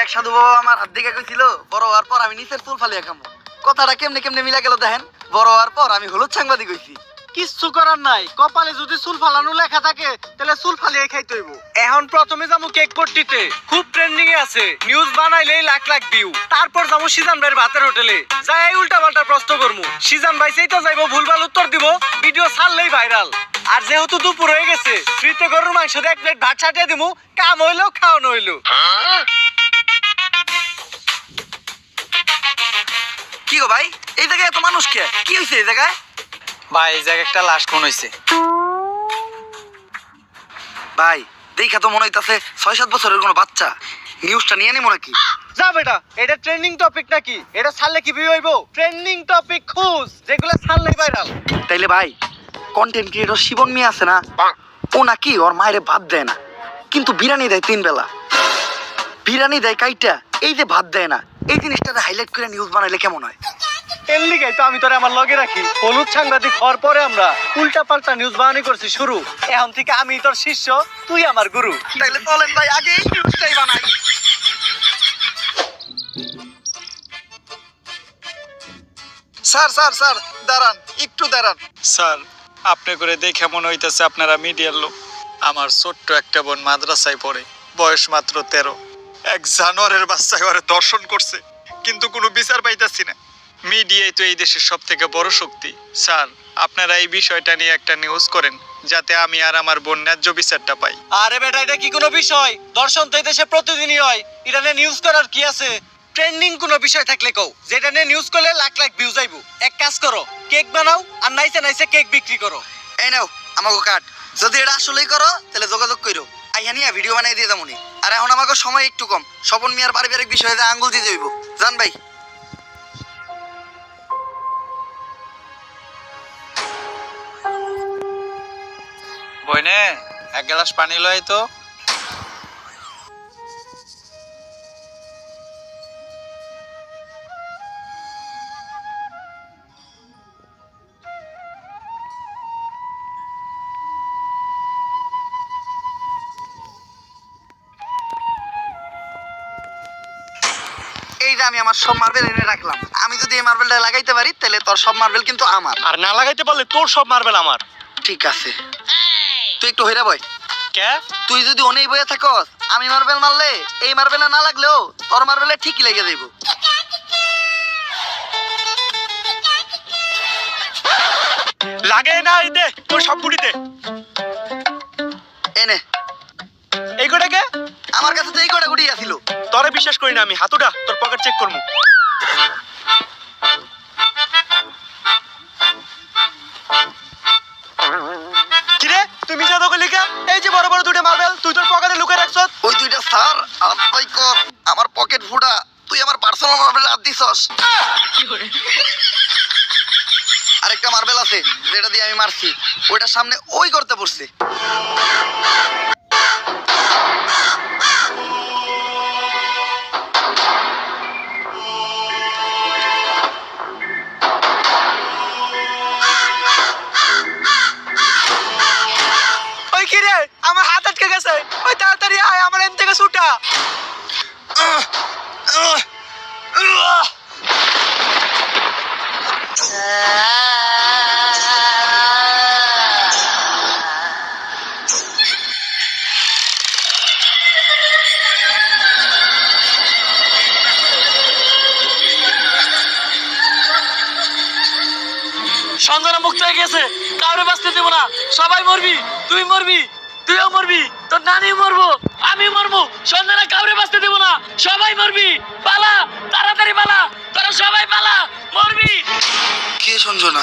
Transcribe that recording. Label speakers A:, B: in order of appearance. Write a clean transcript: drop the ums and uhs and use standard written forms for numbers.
A: এক সাধু বাবা আমার হাত দিকে কইছিল বড় হওয়ার পর আমি নিচের চুল ফালিয়া খামো। কথাটা কেমনে কেমনে মিলা গেল দেখেন। বড় হওয়ার পর আমি হলুদ সাংবাদিক হইছি।
B: কিচ্ছু করার নাই, কপালে যদি চুল ফালানো লেখা থাকে তাহলে চুল ফালিয়ে খাইতে হইব। এখন প্রথমে যাবো কেক পট্টিতে, খুব ট্রেন্ডিং এ আছে, নিউজ বানাইলেই লাখ লাখ ভিউ। তারপর যাবো সিজান ভাইয়ের ভাতের হোটেলে, যাই এই উল্টা পাল্টা প্রশ্ন করবো, সিজান ভাই সেইটা যাইবো ভুলভাল উত্তর দিব, ভিডিও ছাড়লেই ভাইরাল। আর যেহেতু দুপুর হয়ে গেছে, ফ্রিতে গরুর মাংস দিয়ে 1 প্লেট ভাত ছাটিয়ে দিমু, কাম হইলো খাওয়ানো হইলো।
A: কি গো ভাই, এই জায়গায় এত মানুষ কে? কি হইছে এই জায়গায়?
C: ভাই এই জায়গায় একটা লাশ খুন হইছে।
A: ভাই দেখা তো মনে হইতাছে 6-7 বছরের কোনো বাচ্চা। নিউজটা নিয়ে নিমো নাকি?
B: যা বেটা, এটা ট্রেন্ডিং টপিক নাকি? এটা ছাড়লে কি ভিউ হইব? ট্রেন্ডিং টপিক খুঁজ, যেগুলো ছাড়লেই ভাইরাল।
A: তাইলে ভাই কন্টেন্ট ক্রিয়েটর শিবন মিয়া আছে না, ও নাকি ওর মায়েরে ভাত দেয় না, কিন্তু বিরিয়ানি দেয় 3 বেলা। বিরিয়ানি দেয় কাইটা, এই যে ভাত দেয় না, এই জিনিসটাতে হাইলাইট করে নিউজ বানাইলে কেমন হয়?
B: এর লিগাই তো আমি তোরে আমার লগে রাখি। হলুদ সাংবাদিক হওয়ার পরে আমরা উল্টা পাল্টা নিউজ বানানি করছি শুরু। এখন থেকে আমি তোর শিষ্য, তুই আমার গুরু।
A: তাইলে চলেন ভাই আগে এই নিউজটাই বানাই।
C: স্যার স্যার স্যার দাঁড়ান, একটু দাঁড়ান। স্যার আপনি করে দেখে মনে হইতেছে আপনারা মিডিয়ার লোক। আমার ছোট্ট একটা বোন মাদ্রাসায় পড়ে, বয়স মাত্র 13। এক জানোয়ারের বাচ্চায় ওরে দর্শন করছে, কিন্তু কোনো বিচার পাইতাছি না। মিডিয়াই তো এই দেশের সব থেকে বড় শক্তি। স্যার আপনারা এই বিষয়টা নিয়ে একটা নিউজ করেন, যাতে আমি আর আমার বোন ন্যায্য বিচারটা পাই।
B: আরে বেটা, এটা কি কোনো বিষয়? দর্শন তো এই দেশে প্রতিদিনই হয়, এটা নিয়ে নিউজ করার কি আছে? ট্রেন্ডিং কোনো বিষয় থাকলে কও, যেটা নিয়ে নিউজ করলে লাখ লাখ ভিউজ আইবো। এক কাজ করো, কেক বানাও আর নাইসে নাইসে কেক বিক্রি করো।
A: এই নাও আমাকে কাট। যদি এটা আসলেই করো তাহলে যোগাযোগ করো, আইয়া নিয়ে ভিডিও বানাই দিয়ে যাবনি। আর এখন আমাকে সময় একটু কম, স্বপন মিয়ার পারিবারিক বিষয়ে আঙ্গুল দিতে হইব। জান ভাই।
C: বইনে 1 গ্লাস পানি লই তো।
A: এই যে আমি আমার সব মার্বেল এনে রাখলাম, আমি যদি এই মার্বেলটা লাগাইতে পারি তাহলে তোর সব মার্বেল কিন্তু আমার।
B: আর না লাগাইতে পারলে তোর সব মার্বেল আমার।
A: ঠিক আছে, তুই একটু হইরা বয়।
B: কে?
A: তুই যদি অনেক বইয়া থাকস, আমি মার্বেল মারলে এই মার্বেলে না লাগলেও তোর মার্বেলে ঠিকই লেগে যাইব।
B: লাগে না, এই দে তোর সব গুড়িতে।
A: এনে
B: এই গোটাকে
A: আমার কাছে তো এই কটা গুটি আছিল।
B: তোরে বিশ্বাস করি না আমি, হাতুটা তোর পকেট চেক করবো। কিরে তুই মিছা দোকে লিখা, এই যে বড় বড় দুটো মার্বেল তুই তোর পকেটে লুকিয়ে রাখছ।
A: ওই দুইটা স্যার আল্লাহ কর, আমার পকেট ফুটা, তুই আমার পার্সোনাল মার্বেল হাত দিছস। আরেকটা মার্বেল আছে যেটা দিয়ে আমি মারছি, ওইটার সামনে ওই করতে পড়ছে।
B: ওই কিরে আমার হাত আটকে গেছে, ওই তাড়াতাড়ি আয়, আমার এন থেকে ছুটা। সঞ্জনা মুক্ত হয়ে গেছে, কাউরে বাঁচতে দেবো না, সবাই মরবি, তুই মরবি, তুইও মরবি, তোর নানিও মরবো, আমি মরবো, সঞ্জনা কাউরে বাঁচতে দেবো না, সবাই মরবি, পালা, তাড়াতাড়ি পালা, তোরা সবাই পালা, মরবি।
A: কে সঞ্জনা?